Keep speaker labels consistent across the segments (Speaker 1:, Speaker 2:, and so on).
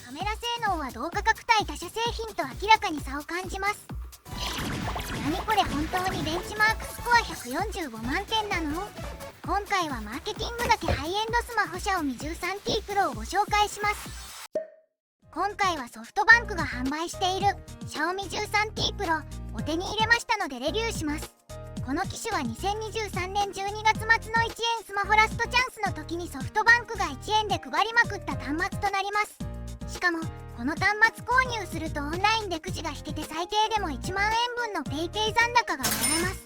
Speaker 1: カメラ性能は同価格帯他社製品と明らかに差を感じます。何これ、本当にベンチマークスコア145万点なの？今回はマーケティングだけハイエンドスマホXiaomi 13T Pro をご紹介します。今回はソフトバンクが販売している Xiaomi 13T Pro を手に入れましたのでレビューします。この機種は2023年12月末の1円スマホラストチャンスの時にソフトバンクが1円で配りまくった端末となります。しかもこの端末購入するとオンラインでくじが引けて最低でも1万円分の PayPay 残高がもらえます。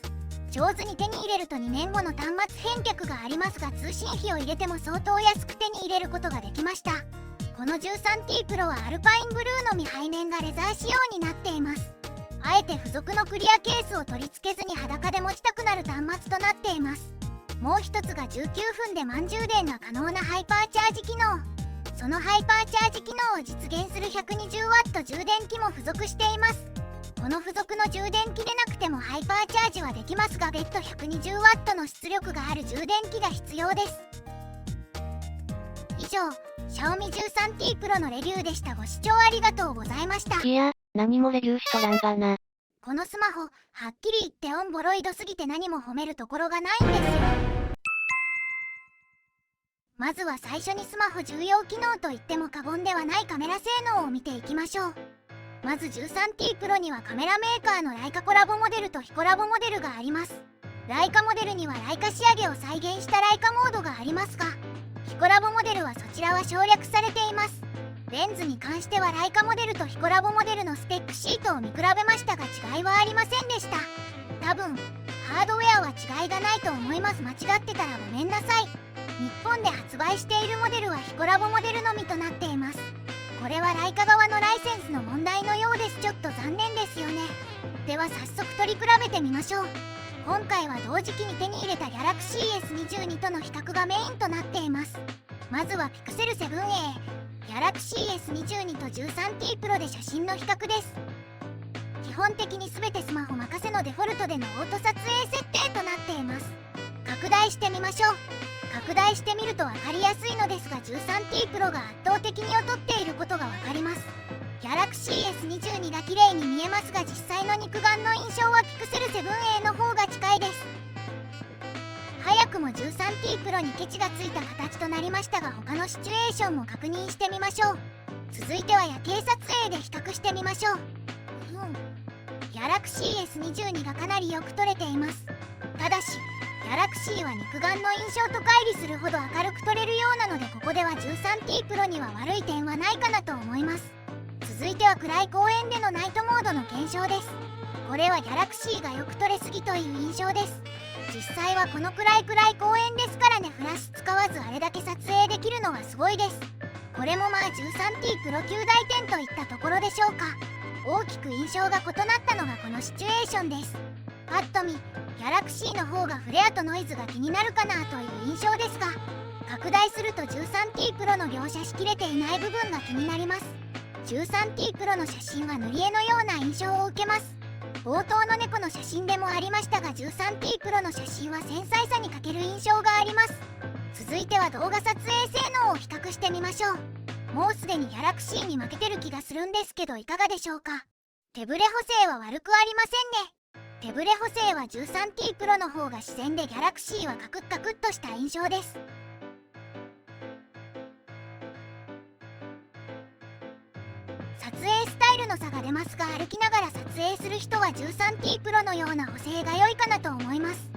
Speaker 1: 上手に手に入れると2年後の端末返却がありますが、通信費を入れても相当安く手に入れることができました。この 13T Pro はアルパインブルーのみ背面がレザー仕様になっています。あえて付属のクリアケースを取り付けずに裸で持ちたくなる端末となっています。もう一つが19分で満充電が可能なハイパーチャージ機能。そのハイパーチャージ機能を実現する 120W 充電器も付属しています。この付属の充電器でなくてもハイパーチャージはできますが、別途 120W の出力がある充電器が必要です。以上、Xiaomi 13T Pro のレビューでした。ご視聴ありがとうございました。
Speaker 2: いや、何もレビューしとらんがな。
Speaker 1: このスマホ、はっきり言ってオンボロイドすぎて何も褒めるところがないんですよ。まずは最初にスマホ重要機能といっても過言ではないカメラ性能を見ていきましょう。まず 13T Pro にはカメラメーカーのライカコラボモデルと非コラボモデルがあります。ライカモデルにはライカ仕上げを再現したライカモードがありますが、非コラボモデルはそちらは省略されています。レンズに関してはライカモデルと非コラボモデルのスペックシートを見比べましたが違いはありませんでした。多分ハードウェアは違いがないと思います。間違ってたらごめんなさい。日本で発売しているモデルは非コラボモデルのみとなっています。これはライカ側のライセンスの問題のようです。ちょっと残念ですよね。では早速取り比べてみましょう。今回は同時期に手に入れた Galaxy S22 との比較がメインとなっています。まずは Pixel 7a、Galaxy S22 と 13T Pro で写真の比較です。基本的に全てスマホ任せのデフォルトでのオート撮影設定となっています。拡大してみましょう。拡大してみると分かりやすいのですが 13T Pro が圧倒的に劣っていることが分かります。 Galaxy S22 が綺麗に見えますが実際の肉眼の印象は Pixel 7a の方が近いです。早くも 13T Pro にケチがついた形となりましたが他のシチュエーションも確認してみましょう。続いては夜景撮影で比較してみましょう。Galaxy S22 がかなりよく撮れています。ただしGalaxy は肉眼の印象と乖離するほど明るく撮れるようなのでここでは 13T Pro には悪い点はないかなと思います。続いては暗い公園でのナイトモードの検証です。これは Galaxy がよく撮れすぎという印象です。実際はこのくらい暗い公園ですからね。フラッシュ使わずあれだけ撮影できるのはすごいです。これもまあ 13T Pro 級大点といったところでしょうか。大きく印象が異なったのがこのシチュエーションです。パッと見Galaxy の方がフレアとノイズが気になるかなという印象ですが、拡大すると 13T Pro の描写しきれていない部分が気になります。 13T Pro の写真は塗り絵のような印象を受けます。冒頭の猫の写真でもありましたが 13T Pro の写真は繊細さに欠ける印象があります。続いては動画撮影性能を比較してみましょう。もうすでに Galaxy に負けてる気がするんですけどいかがでしょうか。手ブレ補正は悪くありませんね。手ブレ補正は 13T Pro の方が自然で Galaxy はカクッとした印象です。撮影スタイルの差が出ますが歩きながら撮影する人は 13T Pro のような補正が良いかなと思います。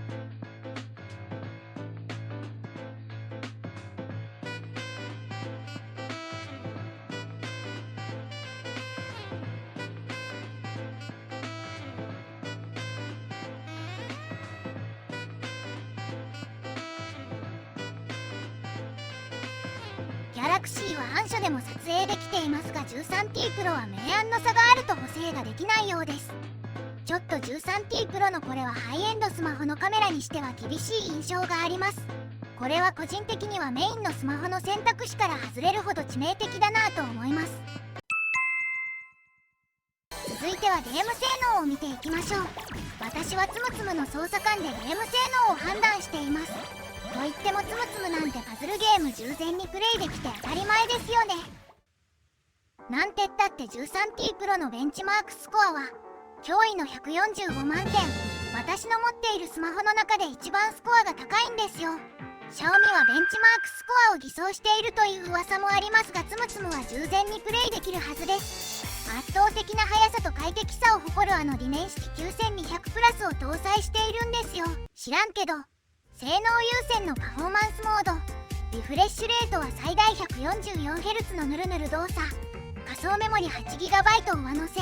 Speaker 1: Galaxy は暗所でも撮影できていますが 13T Pro は明暗の差があると補正ができないようです。ちょっと 13T Pro のこれはハイエンドスマホのカメラにしては厳しい印象があります。これは個人的にはメインのスマホの選択肢から外れるほど致命的だなと思います。続いてはゲーム性能を見ていきましょう。私はつむつむの操作感でゲーム性能を判断しています。といってもつむつむなんてパズルゲーム従前にプレイできて当たり前ですよね。なんてったって 13T プロのベンチマークスコアは驚異の145万点。私の持っているスマホの中で一番スコアが高いんですよ。シャオミはベンチマークスコアを偽装しているという噂もありますが、つむつむは従前にプレイできるはずです。圧倒的な速さと快適さを誇るディメンシティ9200プラスを搭載しているんですよ。知らんけど性能優先のパフォーマンスモード、リフレッシュレートは最大 144Hz のヌルヌル動作、仮想メモリ 8GB 上乗せ、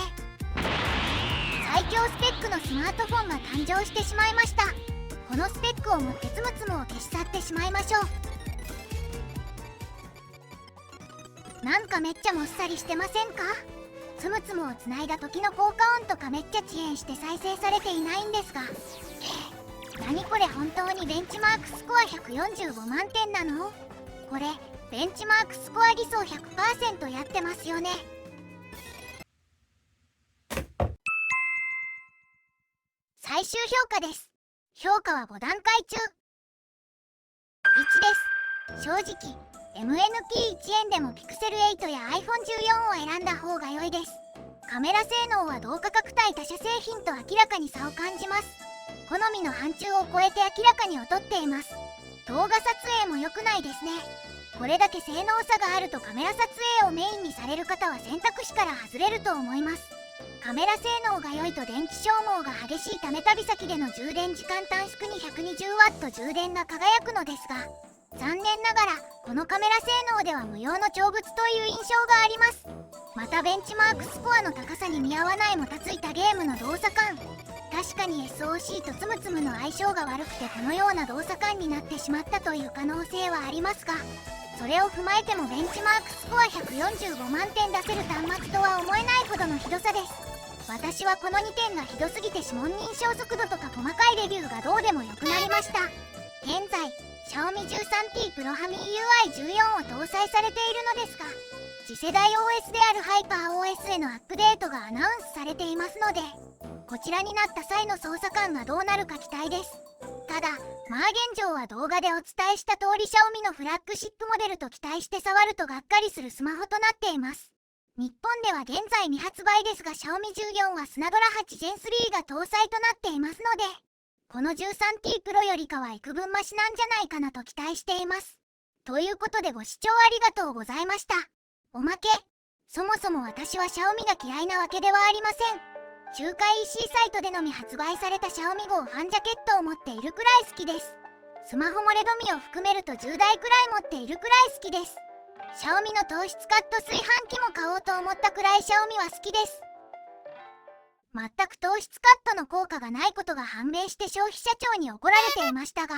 Speaker 1: 最強スペックのスマートフォンが誕生してしまいました。このスペックを持ってつむつむを消し去ってしまいましょう。なんかめっちゃもっさりしてませんか？つむつむをつないだ時の効果音とかめっちゃ遅延して再生されていないんですが、何これ、本当にベンチマークスコア145万点なの？これベンチマークスコア偽装 100% やってますよね。最終評価です。評価は5段階中1です。正直 MNP1 円でも Pixel 8や iPhone14 を選んだ方が良いです。カメラ性能は同価格帯他社製品と明らかに差を感じます。好みの範疇を超えて明らかに劣っています。動画撮影も良くないですね。これだけ性能差があるとカメラ撮影をメインにされる方は選択肢から外れると思います。カメラ性能が良いと電気消耗が激しいため旅先での充電時間短縮に 120W 充電が輝くのですが、残念ながらこのカメラ性能では無用の長物という印象があります。またベンチマークスコアの高さに見合わないもたついたゲームの動作感、確かに SOC とつむつむの相性が悪くてこのような動作感になってしまったという可能性はありますが、それを踏まえてもベンチマークスコア145万点出せる端末とは思えないほどのひどさです。私はこの2点がひどすぎて指紋認証速度とか細かいレビューがどうでもよくなりました。現在 Xiaomi 13T Pro HamiUI14 を搭載されているのですが、次世代 OS である HyperOS へのアップデートがアナウンスされていますので、こちらになった際の操作感がどうなるか期待です。ただ現状は動画でお伝えした通り Xiaomi のフラッグシップモデルと期待して触るとがっかりするスマホとなっています。日本では現在未発売ですが Xiaomi 14はスナドラ8 Gen 3が搭載となっていますので、この 13T Pro よりかは幾分マシなんじゃないかなと期待しています。ということでご視聴ありがとうございました。おまけ、そもそも私は Xiaomi が嫌いなわけではありません。中華 EC サイトでのみ発売された Xiaomi Go ファンジャケットを持っているくらい好きです。スマホ漏れドミを含めると10台くらい持っているくらい好きです。Xiaomi の糖質カット炊飯器も買おうと思ったくらい Xiaomi は好きです。全く糖質カットの効果がないことが判明して消費者庁に怒られていましたが、